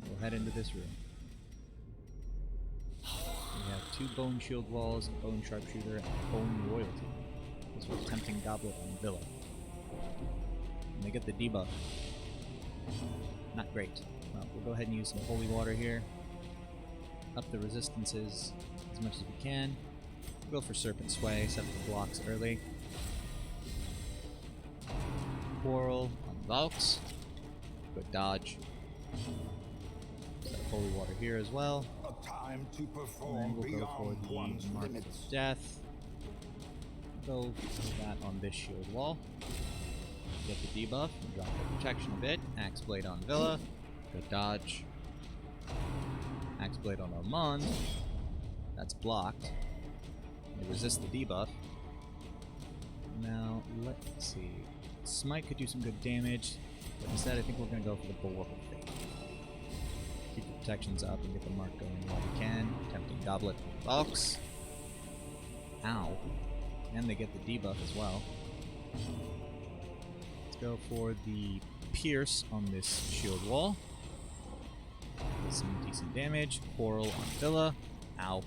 We'll head into this room. We have 2 Bone Shield Walls, a Bone Sharpshooter, and a Bone Royalty. This was Tempting Goblet on Villa. And they get the debuff. Not great. Well, we'll go ahead and use some Holy Water here. Up the resistances as much as we can. We'll go for Serpent Sway, set the blocks early. Quarrel on Valks. Good dodge. Set Holy Water here as well. A time to perform And then we'll go for the Mark of Death. Go for that on this shield wall. Get the debuff and drop the protection a bit. Axe Blade on Villa. Good dodge. Axe Blade on Ormond. That's blocked. They resist the debuff. Now, let's see. Smite could do some good damage, but instead I think we're going to go for the Bulwark of Fate. Keep the protections up and get the mark going while we can. Tempting Goblet Valks. Ow. And they get the debuff as well. Let's go for the Pierce on this shield wall. Get some decent damage. Quarrel on Villa. Ow.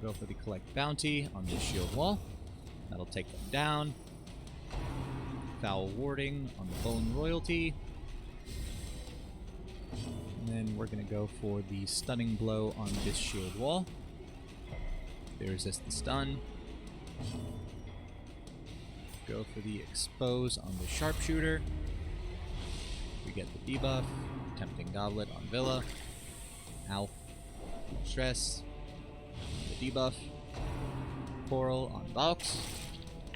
Go for the Collect Bounty on this shield wall. That'll take them down. Foul Warding on the Bone Royalty. And then we're going to go for the Stunning Blow on this shield wall. They resist the stun. Go for the Expose on the Sharpshooter. We get the debuff. Tempting Goblet on Villa. Ow. Stress. The debuff. Coral on Valks.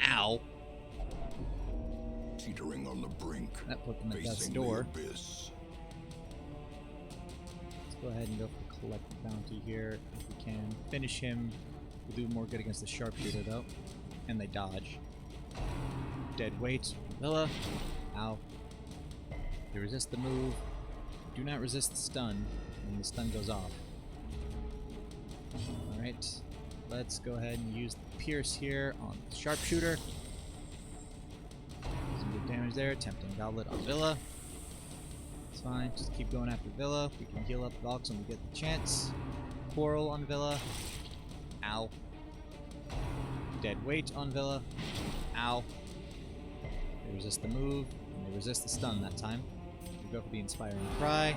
Ow. Teetering on the brink. That put them at death's door. Let's go ahead and go for the Collect Bounty here if we can. Finish him. We'll do more good against the Sharpshooter though. And they dodge. Dead Weight. Villa. Ow. They resist the move. Do not resist the stun when the stun goes off. Alright. Let's go ahead and use the Pierce here on the Sharpshooter. Some good damage there. Tempting Goblet on Villa. It's fine. Just keep going after Villa. We can heal up Valks when we get the chance. Quarrel on Villa. Ow. Dead Weight on Villa. Ow. They resist the move, and they resist the stun that time. We go for the Inspiring Cry.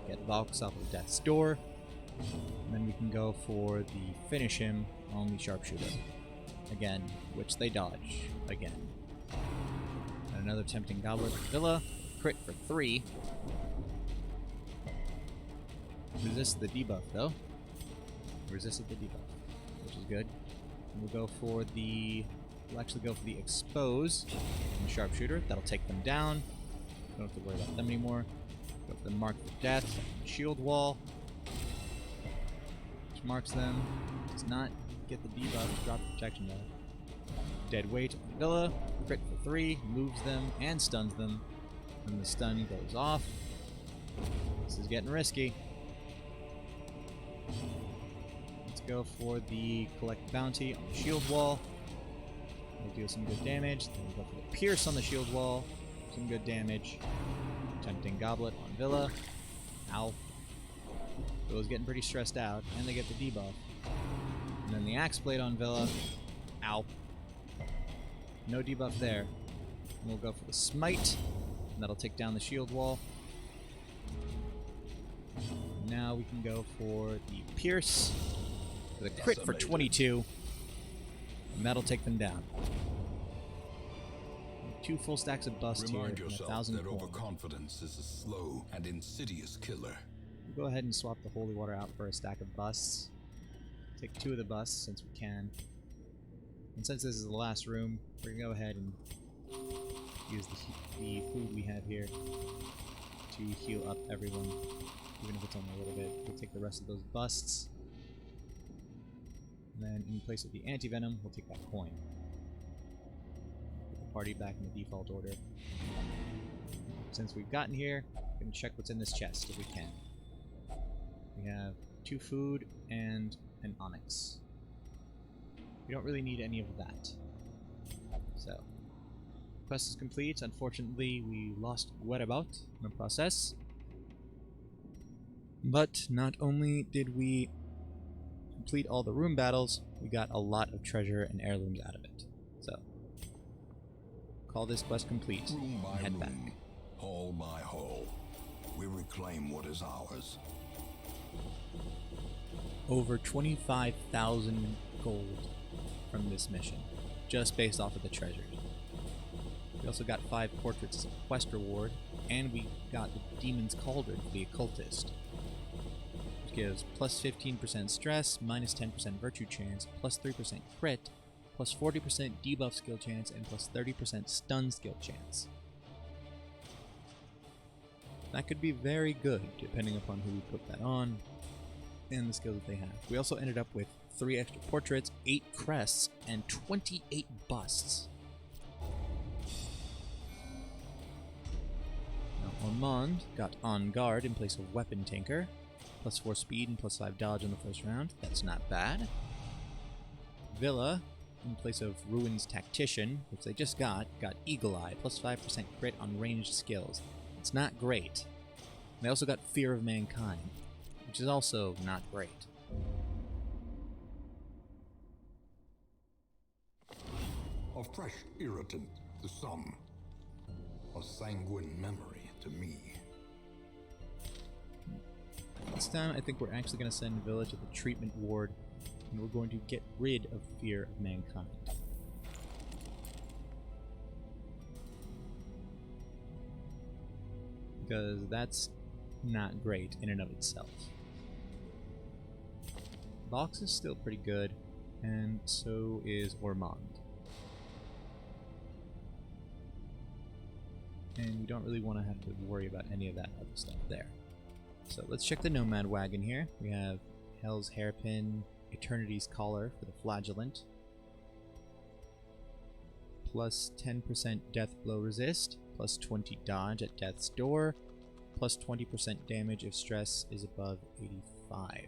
Get Valks off of Death's Door. And then we can go for the Finish Him on the Sharpshooter. Again, which they dodge. Again. And another Tempting Goblet for Villa. Crit for 3. Resist the debuff though. Resisted the debuff, which is good. And we'll go for the... We'll actually go for the Expose on the Sharpshooter. That'll take them down. Don't have to worry about them anymore. Go for the Mark of Death on the Shield Wall. Which marks them. Does not get the debuff. Drop the protection though. Dead Weight on Villa. Crit for 3. Moves them and stuns them. And the stun goes off. This is getting risky. Let's go for the Collect Bounty on the Shield Wall. We'll deal some good damage. Then we'll go for the Pierce on the Shield Wall. Some good damage. Tempting Goblet on Villa. Ow. Villa's getting pretty stressed out, and they get the debuff. And then the Axe Blade on Villa. Ow. no debuff there. And we'll go for the smite, and that'll take down the shield wall. Now we can go for the pierce, for the crit for 22, and that'll take them down. 2 full stacks of bust here, Remind and yourself 1,000 that coin. overconfidence is a slow and insidious killer. We'll go ahead and swap the holy water out for a stack of busts. Take 2 of the busts since we can. And since this is the last room, we're gonna go ahead and use the food we have here to heal up everyone, even if it's only a little bit. We'll take the rest of those busts. And then in place of the anti-venom, we'll take that coin. Put the party back in the default order. Since we've gotten here, we're going to check what's in this chest if we can. We have 2 food and an onyx. We don't really need any of that. So, quest is complete. Unfortunately, we lost Whereabout in the process. But not only did we complete all the room battles, we got a lot of treasure and heirlooms out of it. So, call this quest complete Room by and head room, back. hall by hall, we reclaim what is ours. Over 25,000 gold from this mission, just based off of the treasures. We also got 5 portraits as a quest reward, and we got the Demon's Cauldron for the Occultist, which gives plus 15% stress, minus 10% virtue chance, plus 3% crit, plus 40% debuff skill chance, and plus 30% stun skill chance. That could be very good, depending upon who we put that on, and the skills that they have. We also ended up with 3 extra portraits, 8 crests, and 28 busts. Now Ormond got On Guard in place of Weapon Tinker, plus 4 speed and plus 5 dodge in the first round. That's not bad. Villa, in place of Ruin's Tactician, which they just got Eagle Eye, plus 5% crit on ranged skills. It's not great. They also got Fear of Mankind, which is also not great. A fresh irritant to some, a sanguine memory to me. This time, I think we're actually going to send Villa to the treatment ward, and we're going to get rid of Fear of Mankind. Because that's not great in and of itself. Vox is still pretty good, and so is Ormond. And we don't really want to have to worry about any of that other stuff there. So let's check the Nomad Wagon here. We have Hell's Hairpin, Eternity's Collar for the Flagellant, plus 10% Death Blow Resist, plus 20 dodge at Death's Door, plus 20% damage if stress is above 85.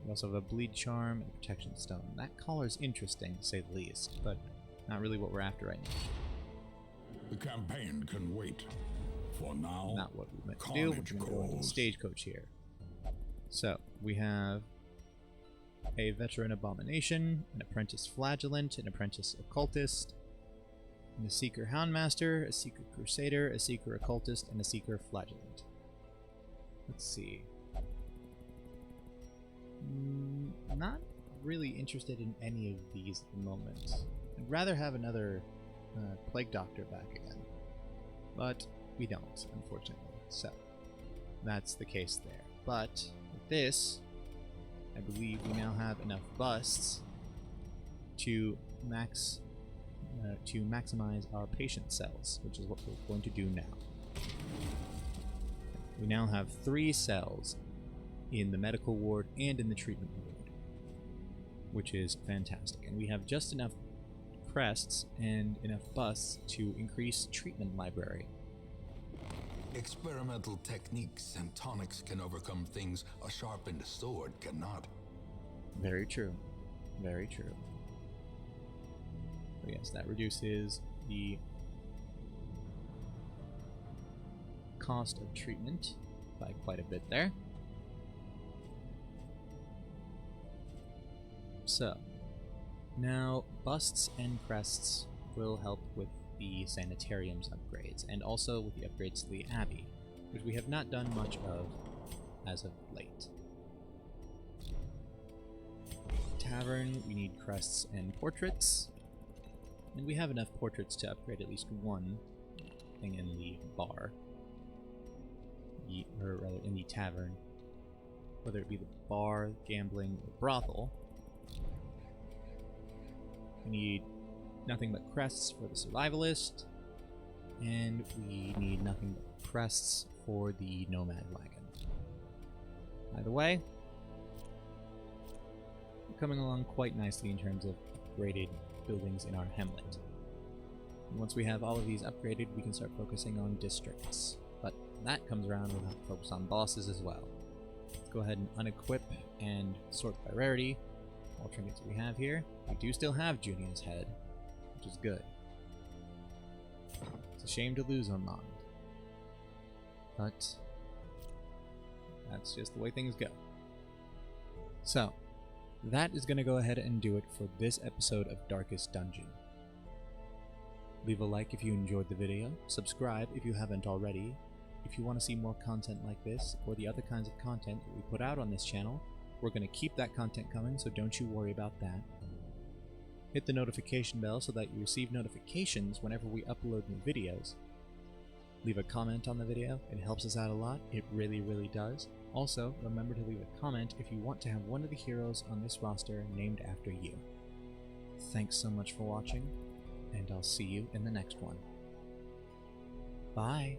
We also have a Bleed Charm and Protection Stone. That collar is interesting, to say the least, but not really what we're after right now. The campaign can wait. For now, Not what we meant to do. We're going to go into the stagecoach here. So, we have a Veteran Abomination, an Apprentice Flagellant, an Apprentice Occultist, and a Seeker Houndmaster, a Seeker Crusader, a Seeker Occultist, and a Seeker Flagellant. Let's see. Not really interested in any of these at the moment. I'd rather have another Plague Doctor back again. But we don't, unfortunately. So, that's the case there. But, with this, I believe we now have enough busts to maximize our patient cells, which is what we're going to do now. We now have 3 cells in the medical ward and in the treatment ward, which is fantastic. And we have just enough crests and enough busts to increase treatment library. Experimental techniques and tonics can overcome things a sharpened sword cannot. Very true. Very true. So yes, that reduces the cost of treatment by quite a bit there. So, Now, busts and crests will help with the sanitarium's upgrades, and also with the upgrades to the Abbey, which we have not done much of as of late. Tavern, we need crests and portraits, and we have enough portraits to upgrade at least one thing in the bar, or rather in the tavern, whether it be the bar, gambling, or brothel. We need nothing but crests for the survivalist, and we need nothing but crests for the nomad wagon. Either way, we're coming along quite nicely in terms of upgraded buildings in our hamlet. And once we have all of these upgraded, we can start focusing on districts. But when that comes around, we'll have to focus on bosses as well. Let's go ahead and unequip and sort by rarity all trinkets we have here. We do still have Junior's head, which is good. It's a shame to lose Armand, but that's just the way things go. So, that is going to go ahead and do it for this episode of Darkest Dungeon. Leave a like if you enjoyed the video, subscribe if you haven't already. If you want to see more content like this, or the other kinds of content that we put out on this channel, we're going to keep that content coming, so don't you worry about that. Hit the notification bell so that you receive notifications whenever we upload new videos. Leave a comment on the video, it helps us out a lot, it really, really does. Also, remember to leave a comment if you want to have one of the heroes on this roster named after you. Thanks so much for watching, and I'll see you in the next one. Bye!